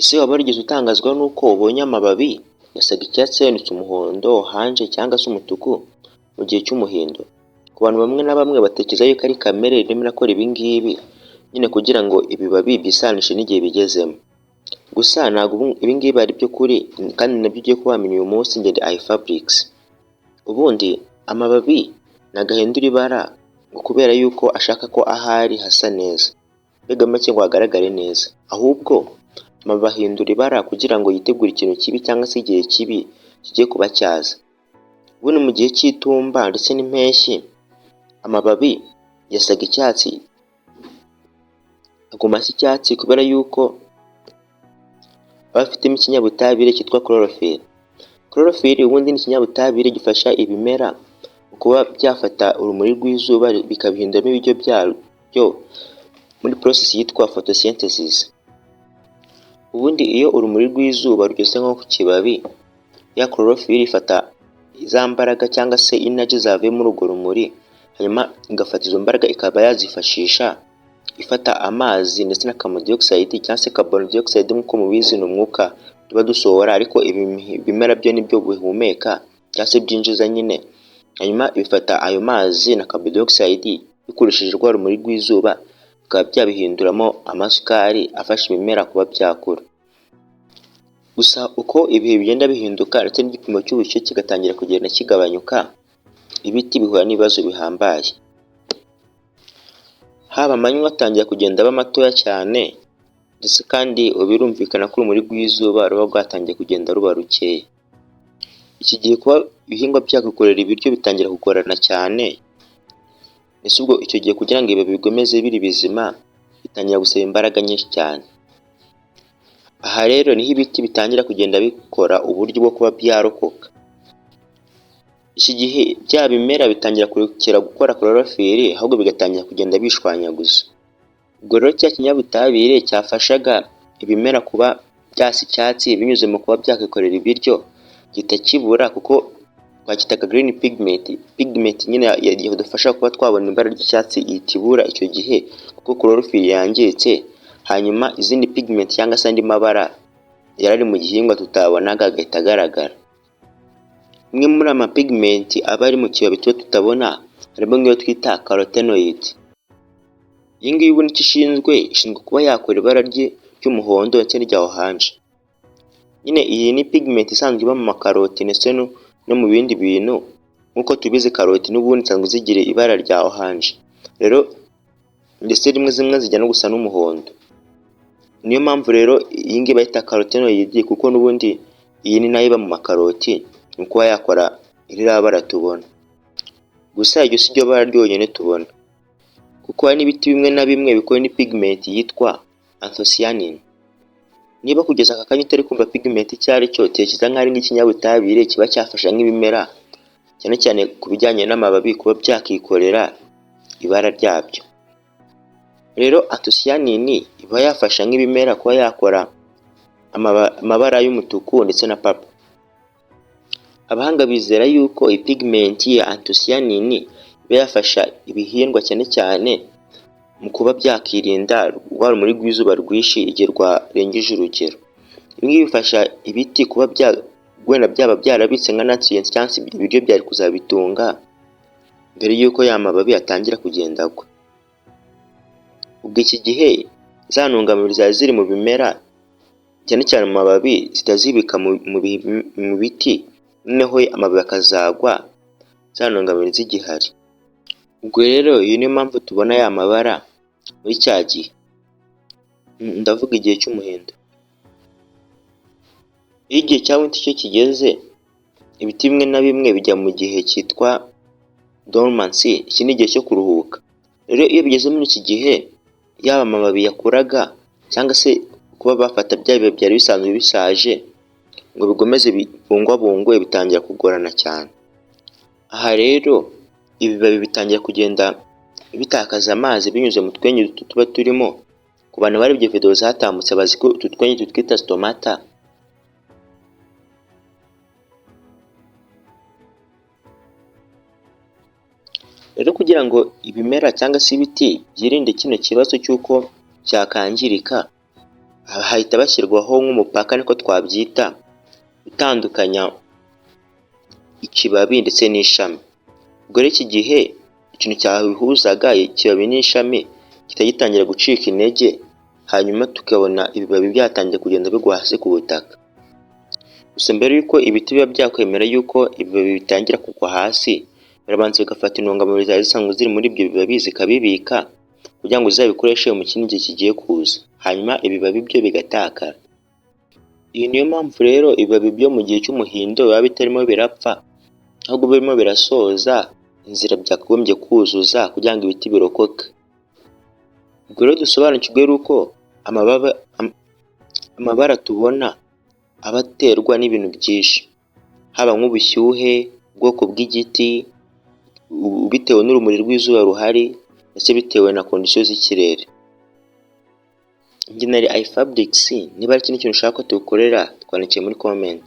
Ese waba warigeze utangazwa n'uko ubonye amababi yasaga icyatsi yahindutse umuhondo, oranje cyangwa se umutuku mu gihe cy'umuhindo? Ku bantu bamwe na bamwe batekereza yuko ari kamere irimo irakora ibi ngibi nyine kugira ngo ibibabi byisanishe n'igihe bigezemo. Gusa ntabwo ibi ngibi ari byo kuri kandi nabyo ugiye kuba wamenya uyu munsi. Njye ndi iFabrics. Ubundi amababi ntabwo ahindura ibara ngo kubera yuko ashaka ko ahari hasa neza, mbega make ngo hagaragare neza, ahubwo amababi ahindura ibara kugira ngo yitegure ikintu kibi cyangwa se igihe kibi kigiye kuba cyaza. Ubundi mu gihe cy'itumba ndetse n'impeshyi amababi yasaga icyatsi, aguma asa icyatsi kubera yuko aba afitemo ikinyabutabire cyitwa chlorophylle. Chlorophylle ubundi ni ikinyabutabire gifasha ibimera mu kuba byafata urumuri rw'izuba bikabihinduramo ibiryo byabyo muri process yitwa photosynthesis. Ubundi iyo urumuri rw'izuba rugeze nko ku kibabi, ya chlorophylle ifata za mbaraga cyangwa se energy zavuye muri urwo rumuri, hanyuma igafata izo mbaraga ikaba yazifashisha ifata amazi ndetse na carbon dioxide cyangwa se carbon dioxide nk'uko mubizi ni umwuka tuba dusohora, ariko ibimera byo nibyo bihumeka cyangwa se byinjiza nyine, hanyuma bifata ayo mazi na carbon dioxide bikoresheje rwa rumuri rw'izuba bikaba byabihinduramo amasukari afasha ibimera kuba byakura. Gusa uko ibihe bigenda bihinduka ndetse n'igipimo cy'ubushyuhe kigatangira kugenda kigabanyuka, ibiti bihura n'ibibazo bihambaye. Haba amanywa atangira kugenda aba matoya cyane, ndetse kandi birumvikana ko urumuri rw'izuba ruba rwatangiye kugenda ruba rukeya. Iki gihe kuba ibihingwa byakikorera ibiryo bitangira kugorana cyane, ndetse ubwo icyo gihe kugira ngo ibibabi bikomeze biri bizima bitangira gusaba imbaraga nyinshi cyane. Aha rero niho ibiti bitangira kugenda bikora uburyo bwo kuba byarokoka. Iki gihe bya bimera bitangira kurekera gukora chlorophylle, ahubwo bigatangira kugenda bishwanyaguza. Ubwo rero cya kinyabutabire cyafashaga ibimera kuba byasa icyatsi binyuze mu kuba byakikorera ibiryo gihita kibura, kuko twakitaga green pigment. Pigment nyine yadufasha kuba twabona ibara ry'icyatsi itibura icyo gihe kuko chlorophylle yangiritse, hanyuma izindi pigment cyangwa se andi mabara yarari mu gihingwa tutabonaga agahita agaragara. Imwe muri ama pigment aba ari mu kibabi tuba tutabona harimo nk'iyo twita carotenoid. Iyi ngiyi ubundi icyo ishinzwe kuba yakora ibara ry'umuhondo ndetse n'irya oranje. Nyine iyi ni pigment isanzwe iba mu makaroti ndetse no mu bindi bintu, nk'uko tubizi karoti n'ubundi zisanzwe zigira ibara rya oranje, rero ndetse rimwe zimwe zijya no gusa n'umuhondo. Niyo mpamvu rero iyi ngiyi bayita carotenoid, kuko n'ubundi iyi ni nayo iba mu makaroti, ni kuba yakora iriya bara tubona. Gusa iryo si ryo bara ryonyine tubona, kuko hari n'ibiti bimwe na bimwe bikora ni pigment yitwa anthocyanin. Niba kugeza aka kanya utari kumva pigment icyo ari cyo, tekereza nk'aho ari nk'ikinyabutabire kiba cyafasha nk'ibimera, cyane cyane ku bijyanye n'amababi kuba byakikorera ibara ryabyo. Rero anthocyanin iba yafasha nk'ibimera kuba yakora amabara y'umutuku ndetse na purple. Abahanga bizera yuko iyi pigment ya anthocyanin iba yafasha ibihingwa cyane cyane mu kuba byakirinda rwa rumuri rw'izuba rwinshi igihe rwarengeje urugero. Ibi ngibi bifasha ibiti kuba wenda byaba byarabitse nka nutrients cyangwa se ibiryo byari kuzabitunga mbere y'uko ya mababi atangira kugenda agwa. Ubwo iki gihe za ntungamubiri zari ziri mu bimera cyane cyane mu mababi zitazibika mu biti, noneho amababi akazagwa za ntungamubiri zigihari. Ubwo rero iyi niyo mpamvu tubona ya mabara muri cya gihe, ndavuga igihe cy'umuhindo. Iyo igihe cya winter cyo kigeze, ibiti bimwe na bimwe bijya mu gihe cyitwa dormancy. Iki ni igihe cyo kuruhuka. Rero iyo bigeze muri iki gihe, yaba amababi yakuraga cyangwa se kuba bafata bya bibabi byari bisanzwe bishaje ngo bigomeze bibungwabungwe bitangira kugorana cyane. Aha rero ibibabi bitangira kugenda bitakaza amazi binyuze mu twenyi tuba turimo. Ku bantu barebye video zatambutse bazi ko utu twenyi twitwa stomata. Rero kugira ngo ibimera cyangwa se ibiti byirinde kino kibazo cy'uko cyakangirika, hahita bashyirwaho nk'umupaka niko twabyita utandukanya ikibabi ndetse n'ishami. Ubwo rero iki gihe ikintu cyabihuzaga ikibabi n'ishami gihita gitangira gucika intege, hanyuma tukabona ibibabi byatangiye kugenda bigwa hasi ku butaka. Gusa mbere y'uko ibiti biba byakwemera y'uko ibibabi bitangira kugwa hasi, birabanza bigafata intungamubiri zari zisanzwe ziri muri ibyo bibabi zikabibika kugira ngo zizabikoreshe mu kindi gihe kigiye kuza, hanyuma ibibabi byo bigatakara. Iyi niyo mpamvu rero ibibabi byo mu gihe cy'umuhindo biba bitarimo birapfa, ahubwo birimo birasoza inzira byakagombye kuzuza kugira ngo ibiti birokoke. Ubwo rero dusobanukirwe yuko amabara tubona aba aterwa n'ibintu byinshi, haba nk'ubushyuhe, ubwoko bw'igiti, bitewe n'urumuri rw'izuba ruhari ndetse bitewe na kondisiyo z'ikirere. Njye nari iFabrics, niba ari ikindi kintu ushaka ko tugukorera twandikiye muri comment.